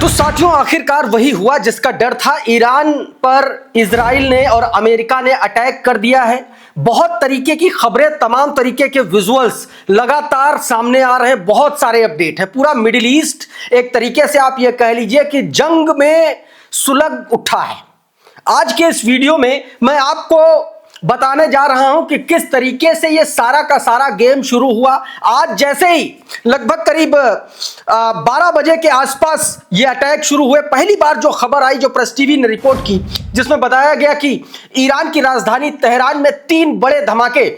तो साथियों, आखिरकार वही हुआ जिसका डर था। ईरान पर इजराइल ने और अमेरिका ने अटैक कर दिया है। बहुत तरीके की खबरें, तमाम तरीके के विजुअल्स लगातार सामने आ रहे हैं, बहुत सारे अपडेट है। पूरा मिडिल ईस्ट एक तरीके से आप ये कह लीजिए कि जंग में सुलग उठा है। आज के इस वीडियो में मैं आपको बताने जा रहा हूं कि किस तरीके से ये सारा का सारा गेम शुरू हुआ। आज जैसे ही लगभग करीब 12 बजे के आसपास ये अटैक शुरू हुए, पहली बार जो खबर आई, जो प्रेस टीवी ने रिपोर्ट की, जिसमें बताया गया कि ईरान की राजधानी तेहरान में 3 बड़े धमाके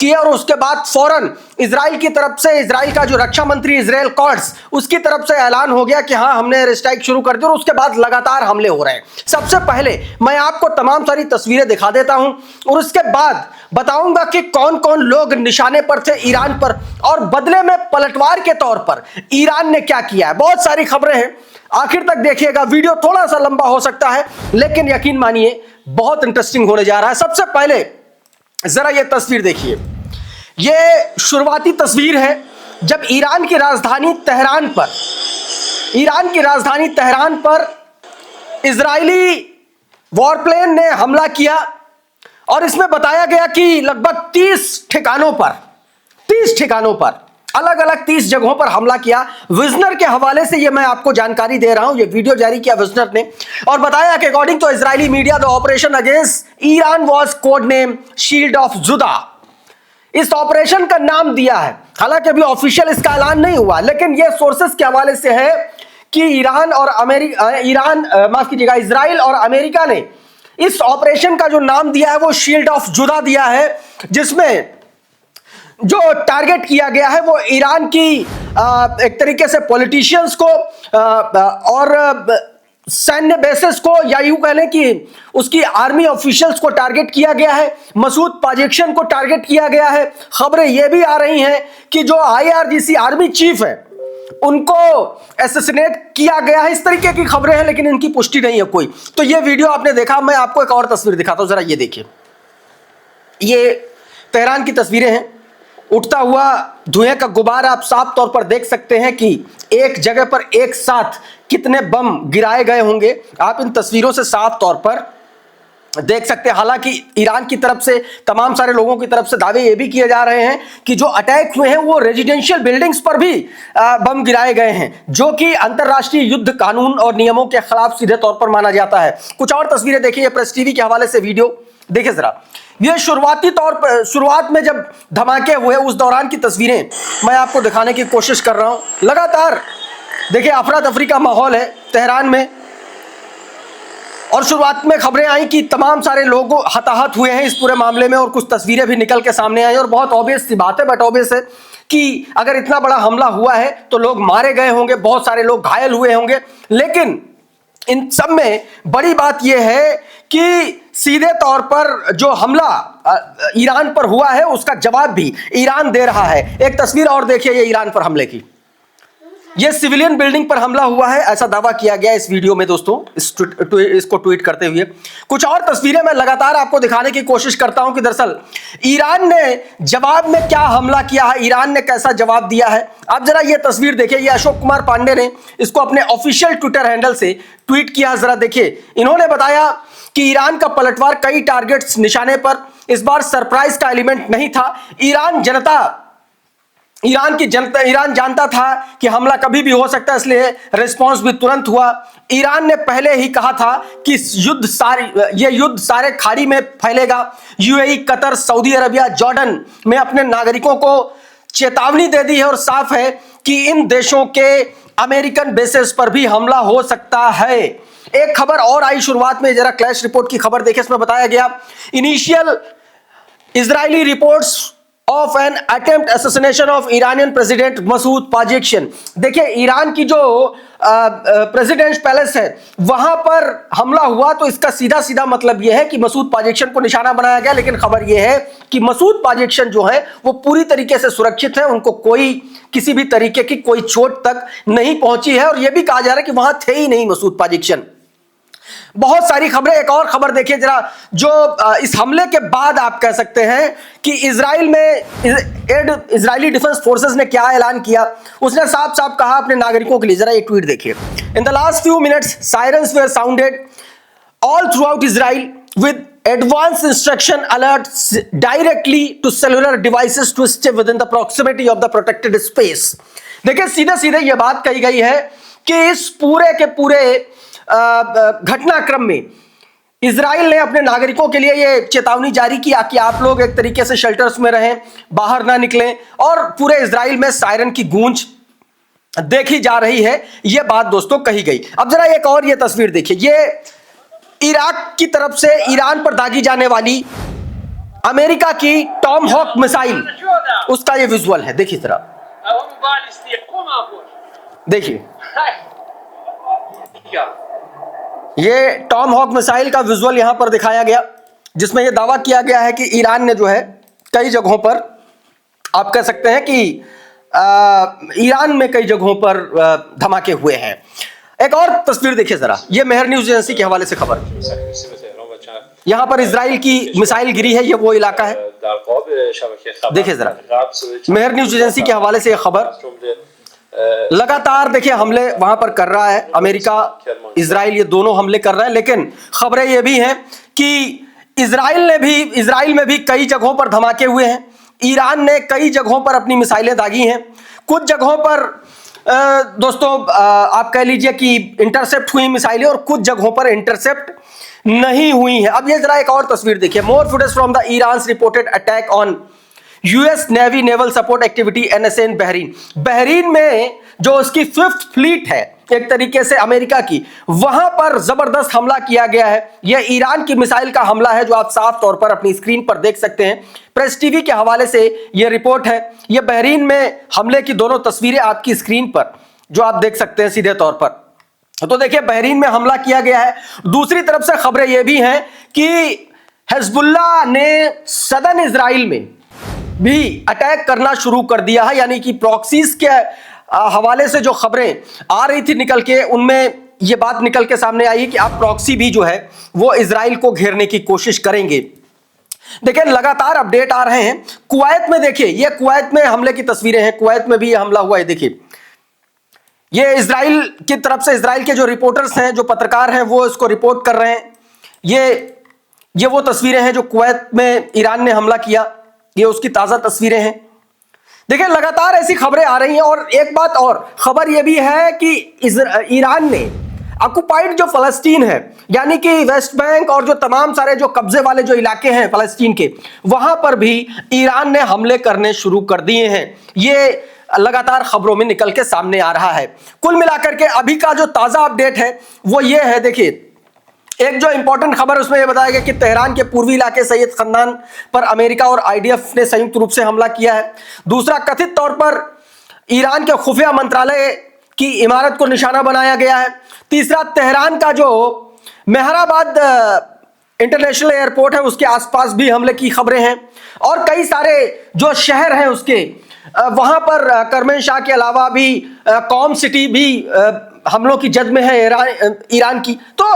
किए और उसके बाद फौरन इजराइल की तरफ से, इजराइल का जो रक्षा मंत्री इजराइल कॉट्स, उसकी तरफ से ऐलान हो गया कि हाँ, हमने एयर स्ट्राइक शुरू कर दी और उसके बाद लगातार हमले हो रहे हैं। सबसे पहले मैं आपको तमाम सारी तस्वीरें दिखा देता हूं और उसके बाद बताऊंगा कि कौन कौन लोग निशाने पर थे ईरान पर और बदले में पलटवार के तौर पर ईरान ने क्या किया है। बहुत सारी खबरें हैं, आखिर तक देखिएगा। वीडियो थोड़ा सा लंबा हो सकता है लेकिन यकीन मानिए बहुत इंटरेस्टिंग होने जा रहा है। सबसे पहले जरा ये तस्वीर देखिए। ये शुरुआती तस्वीर है जब ईरान की राजधानी तेहरान पर इजरायली वॉरप्लेन ने हमला किया और इसमें बताया गया कि लगभग 30 ठिकानों पर अलग अलग 30 जगहों पर हमला किया। विजनर के हवाले से ये मैं आपको जानकारी दे रहा हूं। ये वीडियो जारी किया विजनर ने और बताया कि according to Israeli media the operation against Iran was code name shield of Judah. इस ऑपरेशन का नाम दिया है, हालांकि अभी ऑफिशियल इसका ऐलान नहीं हुआ, लेकिन यह सोर्सेस के हवाले से है कि इजराइल और अमेरिका ने इस ऑपरेशन का जो नाम दिया है वो शील्ड ऑफ जुदा दिया है, जिसमें जो टारगेट किया गया है वो ईरान की एक तरीके से पॉलिटिशियंस को और सैन्य बेसेस को, या यूं कह लें कि उसकी आर्मी ऑफिशियल्स को टारगेट किया गया है। मसूद पाजेक्शन को टारगेट किया गया है। खबरें यह भी आ रही हैं कि जो IRGC आर्मी चीफ है उनको असैसिनेट किया गया है। इस तरीके की खबरें हैं लेकिन इनकी पुष्टि नहीं है कोई। तो ये वीडियो आपने देखा, मैं आपको एक और तस्वीर दिखाता हूं, जरा ये देखिए। ये तेहरान की तस्वीरें हैं। उठता हुआ धुएं का गुबार आप साफ तौर पर देख सकते हैं कि एक जगह पर एक साथ कितने बम गिराए गए होंगे, आप इन तस्वीरों से साफ तौर पर देख सकते हैं। हालांकि ईरान की तरफ से, तमाम सारे लोगों की तरफ से दावे ये भी किए जा रहे हैं कि जो अटैक हुए हैं वो रेजिडेंशियल बिल्डिंग्स पर भी बम गिराए गए हैं, जो कि अंतरराष्ट्रीय युद्ध कानून और नियमों के खिलाफ सीधे तौर पर माना जाता है। कुछ और तस्वीरें देखिए, प्रेस टीवी के हवाले से वीडियो देखिए जरा। ये शुरुआत में जब धमाके हुए उस दौरान की तस्वीरें मैं आपको दिखाने की कोशिश कर रहा हूं। लगातार देखिए अफरा तफरी का माहौल है तेहरान में और शुरुआत में खबरें आई कि तमाम सारे लोग हताहत हुए हैं इस पूरे मामले में और कुछ तस्वीरें भी निकल के सामने आई और बहुत ऑब्वियस सी बात है, बट ऑब्वियस है कि अगर इतना बड़ा हमला हुआ है तो लोग मारे गए होंगे, बहुत सारे लोग घायल हुए होंगे। लेकिन इन सब में बड़ी बात यह है कि सीधे तौर पर जो हमला ईरान पर हुआ है उसका जवाब भी ईरान दे रहा है। एक तस्वीर और देखिए ये ईरान पर हमले की। यह सिविलियन बिल्डिंग पर हमला हुआ है, ऐसा दावा किया गया इस वीडियो में दोस्तों, इसको ट्वीट करते हुए। कुछ और तस्वीरें मैं लगातार आपको दिखाने की कोशिश करता हूं कि दरअसल ईरान ने जवाब में क्या हमला किया है, ईरान ने कैसा जवाब दिया है। आप जरा ये तस्वीर देखिए। ये अशोक कुमार पांडे ने इसको अपने ऑफिशियल ट्विटर हैंडल से ट्वीट किया, जरा देखिए। इन्होंने बताया कि ईरान का पलटवार, कई टारगेट्स निशाने पर, इस बार सरप्राइज का एलिमेंट नहीं था। ईरान जानता था कि हमला कभी भी हो सकता है, इसलिए रिस्पांस भी तुरंत हुआ। ईरान ने पहले ही कहा था कि ये युद्ध सारे खाड़ी में फैलेगा। UAE, Qatar, Saudi Arabia, Jordan में अपने नागरिकों को चेतावनी दे दी है और साफ है कि इन देशों के अमेरिकन बेसेस पर भी हमला हो सकता है। एक खबर और आई शुरुआत में, जरा क्लैश रिपोर्ट की खबर देखें। इसमें बताया गया initial Israeli reports of an attempt assassination of Iranian president Masoud पाजेक्शन। देखिए, ईरान की जो प्रेसिडेंट पैलेस है वहां पर हमला हुआ, तो इसका सीधा सीधा मतलब यह है कि मसूद पाजेक्शन को निशाना बनाया गया। लेकिन खबर यह है कि मसूद पाजेक्शन जो है वो पूरी तरीके से सुरक्षित है, उनको कोई किसी भी तरीके की कोई चोट तक नहीं पहुंची है, और यह भी कहा जा रहा है कि वहां थे ही नहीं मसूद पाजेक्शन। बहुत सारी खबरें। एक और खबर देखिए जरा, जो इस हमले के बाद आप कह सकते हैं कि इजराइल में इजरायली डिफेंस फोर्सेस ने क्या ऐलान किया। उसने साफ साफ कहा अपने नागरिकों के लिए, जरा एक ट्वीट देखिए। In the last few minutes sirens were sounded all throughout Israel with advanced instruction alerts directly to cellular devices to stay within the proximity of the protected space। देखिए, सीधे सीधे यह बात कही गई है कि इस पूरे के पूरे घटनाक्रम में इजराइल ने अपने नागरिकों के लिए यह चेतावनी जारी किया कि आप लोग एक तरीके से शेल्टर्स में रहें, बाहर ना निकलें, और पूरे इजराइल में सायरन की गूंज देखी जा रही है। यह बात दोस्तों कही गई। अब जरा एक और यह तस्वीर देखिए, यह इराक की तरफ से ईरान पर दागी जाने वाली अमेरिका की टॉम हॉक मिसाइल, उसका यह विजुअल है। देखिए जरा, देखिए ये टॉम हॉक मिसाइल का विजुअल यहां पर दिखाया गया, जिसमें यह दावा किया गया है कि ईरान ने जो है कई जगहों पर, आप कह सकते हैं कि ईरान में कई जगहों पर धमाके हुए हैं। एक और तस्वीर देखिए जरा, यह मेहर न्यूज एजेंसी के हवाले से खबर। यहां पर इजराइल की मिसाइल गिरी है, यह वो इलाका है। देखिए जरा, मेहर न्यूज एजेंसी के हवाले से यह खबर। लगातार देखिए हमले वहां पर कर रहा है अमेरिका, इजराइल, ये दोनों हमले कर रहे हैं। लेकिन खबरें ये भी हैं कि इजराइल में भी कई जगहों पर धमाके हुए हैं। ईरान ने कई जगहों पर अपनी मिसाइलें दागी हैं। कुछ जगहों पर दोस्तों आप कह लीजिए कि इंटरसेप्ट हुई मिसाइलें, और कुछ जगहों पर इंटरसेप्ट नहीं हुई हैं। अब ये जरा एक और तस्वीर देखिए। More footage from the Iran reported attack on US navy naval support activity NSA in Bahrain. Bahrain में जो उसकी 5th फ्लीट है एक तरीके से अमेरिका की, वहां पर जबरदस्त हमला किया गया है। यह ईरान की मिसाइल का हमला है, जो आप साफ तौर पर अपनी स्क्रीन पर देख सकते हैं। प्रेस टीवी के हवाले से यह रिपोर्ट है। यह बहरीन में हमले की दोनों तस्वीरें आपकी स्क्रीन पर जो आप देख सकते हैं सीधे तौर पर। तो देखिए, बहरीन में हमला किया गया है। दूसरी तरफ से खबरें यह भी हैं कि हिजबुल्लाह ने सदर्न इजराइल में भी अटैक करना शुरू कर दिया है। यानी कि प्रॉक्सीज के हवाले से जो खबरें आ रही थी निकल के, उनमें यह बात निकल के सामने आई है कि आप प्रॉक्सी भी जो है वो इजराइल को घेरने की कोशिश करेंगे। देखिए, लगातार अपडेट आ रहे हैं। कुवैत में देखिए, ये कुवैत में हमले की तस्वीरें हैं। कुवैत में भी यह हमला हुआ है। देखिए, ये इजराइल की तरफ से इजराइल के जो रिपोर्टर्स हैं, जो पत्रकार हैं, वो इसको रिपोर्ट कर रहे हैं। ये वो तस्वीरें हैं जो कुवैत में ईरान ने हमला किया। ये उसकी ताजा तस्वीरें हैं। देखिए, लगातार ऐसी खबरें आ रही हैं। और एक बात और खबर यह भी है कि ईरान ने ऑक्युपाइड जो फलस्तीन है, यानी कि वेस्ट बैंक और जो तमाम सारे जो कब्जे वाले जो इलाके हैं फलस्तीन के, वहां पर भी ईरान ने हमले करने शुरू कर दिए हैं। ये लगातार खबरों में निकल के सामने आ रहा है। कुल मिलाकर के अभी का जो ताजा अपडेट है वो ये है। देखिए, एक जो इंपॉर्टेंट खबर उसमें यह बताया गया कि तेहरान के पूर्वी इलाके सैयद खानदान पर अमेरिका और आईडीएफ ने संयुक्त रूप से हमला किया है। दूसरा, कथित तौर पर ईरान के खुफिया मंत्रालय की इमारत को निशाना बनाया गया है। तीसरा, तेहरान का जो मेहराबाद इंटरनेशनल एयरपोर्ट है उसके आसपास भी हमले की खबरें हैं। और कई सारे जो शहर हैं उसके वहां पर करमेनशाह के अलावा भी कॉम सिटी भी हमलों की जद में है ईरान की। तो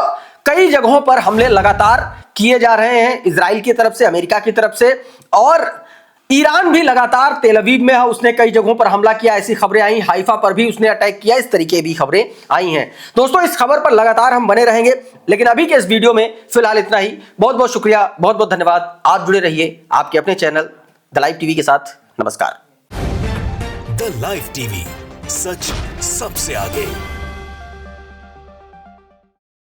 कई जगहों पर हमले लगातार किए जा रहे हैं इजराइल की तरफ से, अमेरिका की तरफ से, और ईरान भी लगातार तेल अवीव में है, उसने कई जगहों पर हमला किया। ऐसी खबरें आई, हाइफा पर भी उसने अटैक किया। इस तरीके भी खबरें आई हैं। दोस्तों, इस खबर पर लगातार हम बने रहेंगे, लेकिन अभी के इस वीडियो में फिलहाल इतना ही। बहुत बहुत शुक्रिया, बहुत बहुत धन्यवाद। आप जुड़े रहिए आपके अपने चैनल द लाइव टीवी के साथ। नमस्कार। द लाइव टीवी, सच सबसे आगे।